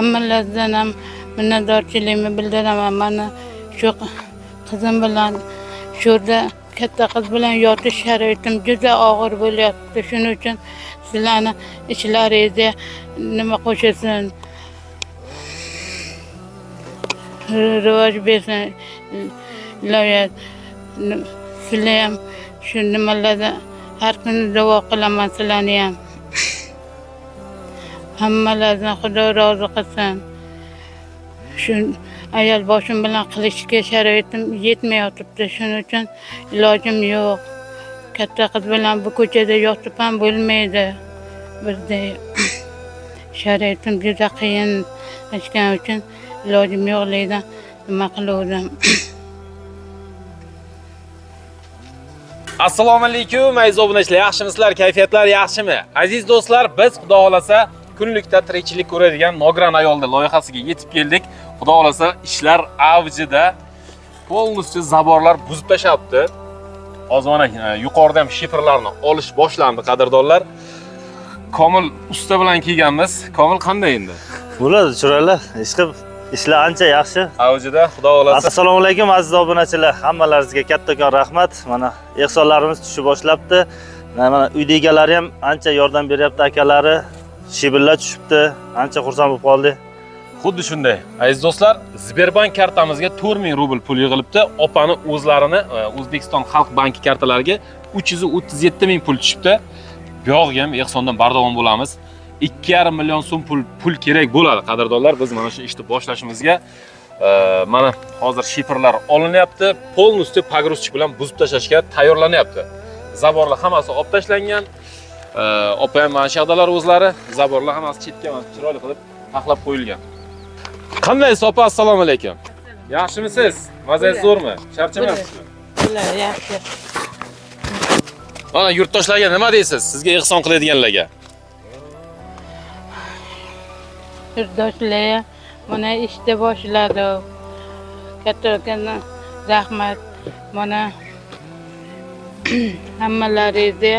Hammalardan ham minnatdorchiligimni bildiraman. Mana shu qizim bilan shurda katta qiz bilan yotish sharoitim juda og'ir bo'lyapti. Shuning uchun sizlarni ishlaringizga nima qo'shasin, rivoj bersin. Iloyat sizlar ham shu nimalarda har kuni duo qilaman sizlarni ham. Hammalardan Xudo rozi qilsin. Shu ayol boshim bilan qilishga sharoitim yetmay yotibdi. Shuning uchun ilojim yo'q. Katta qiz bilan bu ko'chada yotib ham bo'lmaydi. Birda sharoitim juda qiyin bo'lgani uchun ilojim yo'qligidan nima qiluvdim. Assalomu alaykum aziz obunachilar, yaxshimisizlar? Kayfiyatlar yaxshimi? Aziz do'stlar, biz xudo xolasa kunlikda tirikchilik ko'radigan Nogiron ayolda loyihasiga yetib keldik. Xudo xolasa ishlar avjida. Polностью zaborlar buzib tashabdi. Hozir mana yuqorida ham shifrlarni olish boshlandi, qadrdonlar. Komil usta bilan kelganmiz. Komil qanday endi? Bo'ladi, chiroyli. Ishlar ancha yaxshi. Avjida, xudo xolasa. Assalomu alaykum aziz obunachilar. Hammalaringizga kattakon rahmat. Mana ehsonlarimiz tushib boshlabdi. Mana uyda egalari ham ancha yordam beryapti, akalari. Shibillar tushibdi. Ancha xursand bo'lib qoldik. Xuddi shunday. Aziz do'stlar, Sberbank kartamizga 4000 rubl pul yig'ilibdi. Opani o'zlarini O'zbekiston Xalq banki kartalariga 337 ming pul tushibdi. Bu yo'g'ga ham ehsondan bardavom bo'lamiz. 2,5 million so'm pul kerak bo'ladi, qadrdonlar. Biz mana shu ishni boshlashimizga mana hozir shifrlar olinyapti. Polностью pogruzchik bilan buzib tashlashga tayyorlanyapti. Zaborlar hammasi olib tashlangan. Opa ham mana shu yoqdalar o'zlari. Zaborlar hammasi chetga mana chiroyli qilib taxlab qo'yilgan. Qandaysiz opa? Assalomu alaykum. Yaxshimisiz? Mazangiz zo'rmi? Charchamayapsizmi? Ular yaxshi. Mana yurtdoshlarga nima deysiz? Sizga ehson qiladiganlarga. Yurtdoshlar mana ishni boshladi. Katta rahmat. Mana hammalaringizga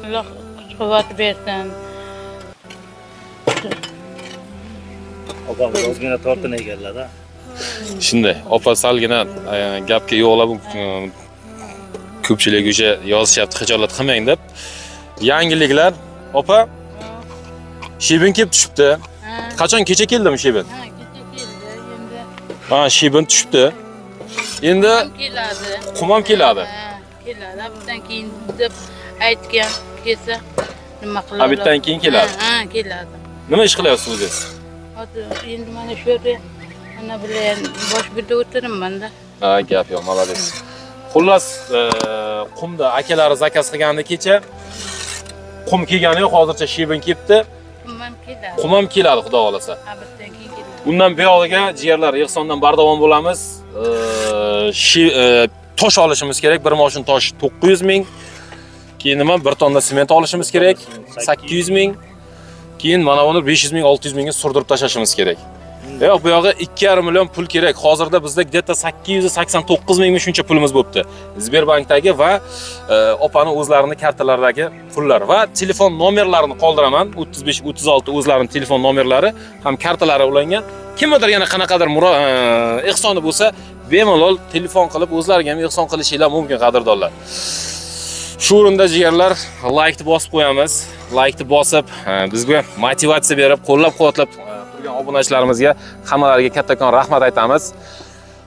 Alloh kuch-quvvat bersin. Opam ozgina tortin egallar-da. Shunday, opa salgina gapga yo'qlab ko'pchilik o'sha yozishyapti, xijolat qilmang deb. Yangiliklar, opa Shibin kelib tushibdi. Qachon kecha keldimi Shibin? Ha, kecha keldi. Endi Ha, Shibin tushibdi. Endi keladi. qum ham keladi. Keladi. Bundan keyin deb aytgan kelsa nima qiladi? Abitdan keyin keladi. Ha, keladi. Nima ish qilyapsiz o'zingiz? Hozir endi mana shu yerda mana bilan bosh birda o'tiribman-da. Ha, gap yo'q, malades. Xullas, qumda akalari zakaz qilgandi kecha. Qum kelgani yo'q, hozircha Shibin kelibdi. Qum ham keladi. Qum ham keladi, xudo xolasa. Abitdan keyin keladi. Undan buyog'iga jigarlar ehsondan bardavom bo'lamiz. Tosh olishimiz kerak. Bir moshin tosh 900 ming. Keyin nima? Bir tonna sement olishimiz kerak. 800 ming. Keyin mana buni 500 ming, 600 mingga surdirib tashlashimiz kerak. Yo'q, bu yoqqa 2,5 million pul kerak. Hozirda bizda где-то 889 ming shuncha pulimiz bo'libdi. Sberbankdagi va opani o'zlarining kartalaridagi pullar va telefon nomerlarini qoldiraman. 35 36 o'zlarining telefon nomerlari ham kartalari ulangan. Kimdir yana qanaqadir ehsoni bo'lsa, bemalol telefon qilib o'zlariga ham ehson qilishinglar mumkin, qadrdonlar. Shu o'rinda jigarlar, like ni bosib qo'yamiz. Like ni bosib, bizga motivatsiya berib, qo'llab-quvvatlab turgan obunachilarimizga hammalariga kattakon rahmat aytamiz.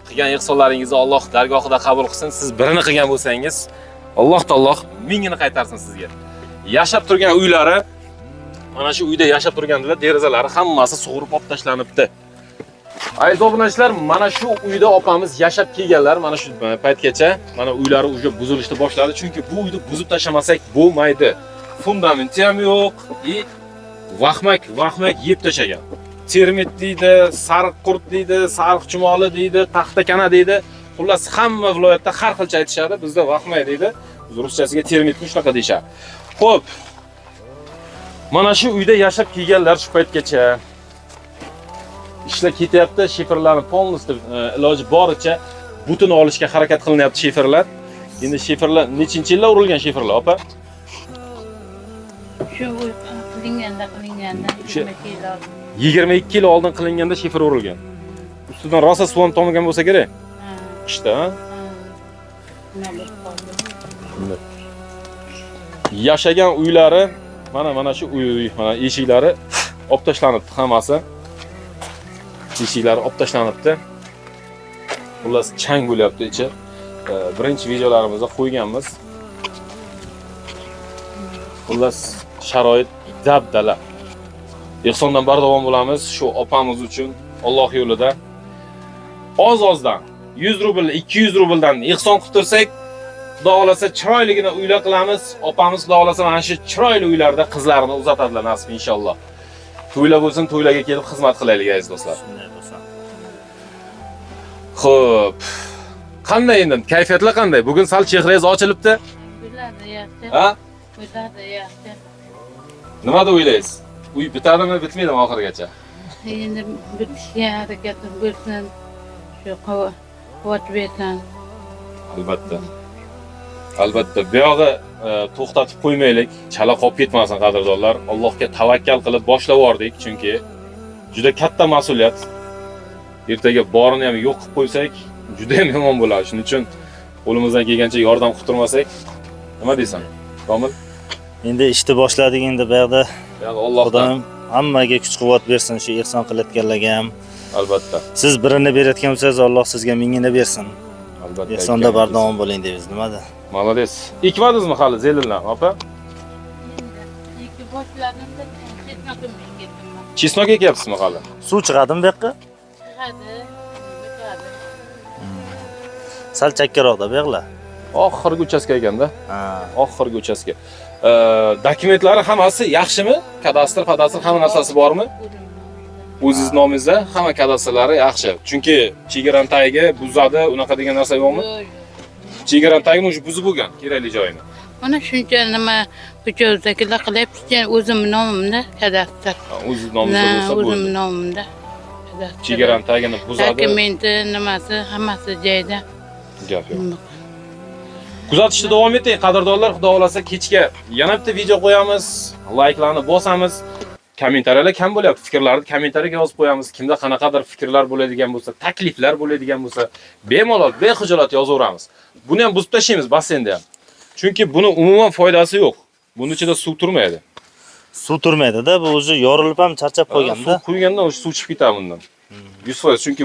Qilgan ehsonlaringizni Alloh dargohida qabul qilsin. Siz birini qilgan bo'lsangiz, Alloh taolo mingini qaytarsin sizga. Yashab turgan uylari, mana shu uyda yashab turganlar, derazalari hammasi sug'urib olib tashlanibdi. Aziz obunachilar, mana shu uyda opamiz yashab kelganlar, mana shu paytgacha mana uylari uje buzilishni boshladi, chunki bu uyni buzib tashlamasak bo'lmaydi. Fundamenti ham yo'q, vahmak yeb tashlagan. Termit deydi, sariq qurt deydi, sariq chumoli deydi, taxtakana deydi. Xullas hamma viloyatda har xilcha aytishadi. Bizda vahmak deydi. Ruschasiga termitni shunaqa deyshadi. Xo'p. Mana shu uyda yashab kelganlar shu paytgacha ishlar ketyapti. Shifrlarni polностью iloji boricha butun olishga harakat qilinyapti shifrlar. Endi shifrlar nechinchi yillar urilgan shifrlar, opa? Shu qilinganda Shu 22 yil oldin qilinganda shifer urilgan. Ustidan rosa suv ham tomgan bo'lsa kerak. Ha. Qishda, ha? Nima bo'lib qoldi? Yashagan uylari mana shu uy, mana eshiklari olib tashlanibdi hammasi. Eshiklari olib tashlanibdi. Xullas chang bo'lyapti ichi. Birinchi videolarimizda qo'yganmiz. Xullas sharoit dabdala. Ehsondan bardavom bo'lamiz shu opamiz uchun Alloh yo'lida. Oz-ozdan 100 rubl, 200 rubldan ehson qilib tursak, Xudo xolasa chiroyligina uylar qilamiz. Opamiz Xudo xolasa mana shu chiroyli uylarda qizlarini uzatadilar nasib inshaalloh. To'ylar bo'lsin, to'ylarga kelib xizmat qilaylik aziz do'stlar. Shunday bo'lsin. Xo'p. Qanday endi? Kayfiyatlar qanday? Bugun sal chehrangiz ochilibdi. Bo'ladi, yaxshi. Ha? Bo'ladi, yaxshi. Nima deb o'ylaysiz? Uy bitadimi, bitmaydimi oxirigacha? Endi bitishga harakat bo'lsin. Shu quvvat bersin. Albatta. Albatta, bu yog'i to'xtatib qo'ymaylik, chala qolib ketmasin qadrdonlar. Allohga tavakkal qilib boshlab yubordik, chunki juda katta mas'uliyat. Ertaga borini ham yo'q qilib qo'ysak, juda ham yomon bo'ladi. Shuning uchun qo'limizdan kelgancha yordam qilib turmasak, nima deysan? Komil? Endi ishni boshladik endi bu yerda. Ya'ni Allohdan Xudoim hammaga kuch-quvvat bersin, shu ehson qilayotganlarga ham. albatta. Siz birini berayotgan bo'lsangiz, Alloh sizga mingini bersin. Albatta. Ehsonda bardavom bo'ling deymiz, nimada? Молодец. Ekmadingizmi hali zelildan, opa? Ikki boshlarimda chetma qilmay ketdim. Chesnok ekyapsizmi hali? Suv chiqadimi bu yoqqa? Chiqadi, bitadi. Sal chakkaroqda bu yoqlar. Oxirgi uchastka ekanda. Ha. Oxirgi uchastka. Dokumentlari hammasi yaxshimi? Kadastr, hamma narsasi bormi? O'zingiz nomingizda hamma kadastrlari yaxshi. Chunki chegaran tagiga buzadi, unaqa degan narsa yo'qmi? Chegaran tagini o'sha buzib bo'lgan, kerakli joyini. Mana shuncha nima ko'chadagilar qilyapti, o'zim nomimda kadastr. O'zingiz nomingizda bo'lsa O'zim bo'ldi. nomimda kadastr. Chegaran tagini buzadi. Dokumenti nimasi hammasi joyida. Gap yo'q. Kuzatishda davom eting, qadrdonlar. Xudo xolasa kechga yana bitta video qo'yamiz, layklarni bosamiz. Kommentariyalar kam bo'lyapti. Fikrlarni kommentariyaga yozib qo'yamiz. Kimda qanaqadir fikrlar bo'ladigan bo'lsa, takliflar bo'ladigan bo'lsa, bemalol, bexijolat yozaveramiz. Buni ham buzib tashlaymiz basenda ham. Chunki buni umuman foydasi yo'q. Buning ichida suv turmaydi. Suv turmaydi-da, bu o'zi yorilib ham charchab qo'yganda. Suv quygandan o'sha suv chiqib ketadi bundan. 100%. Chunki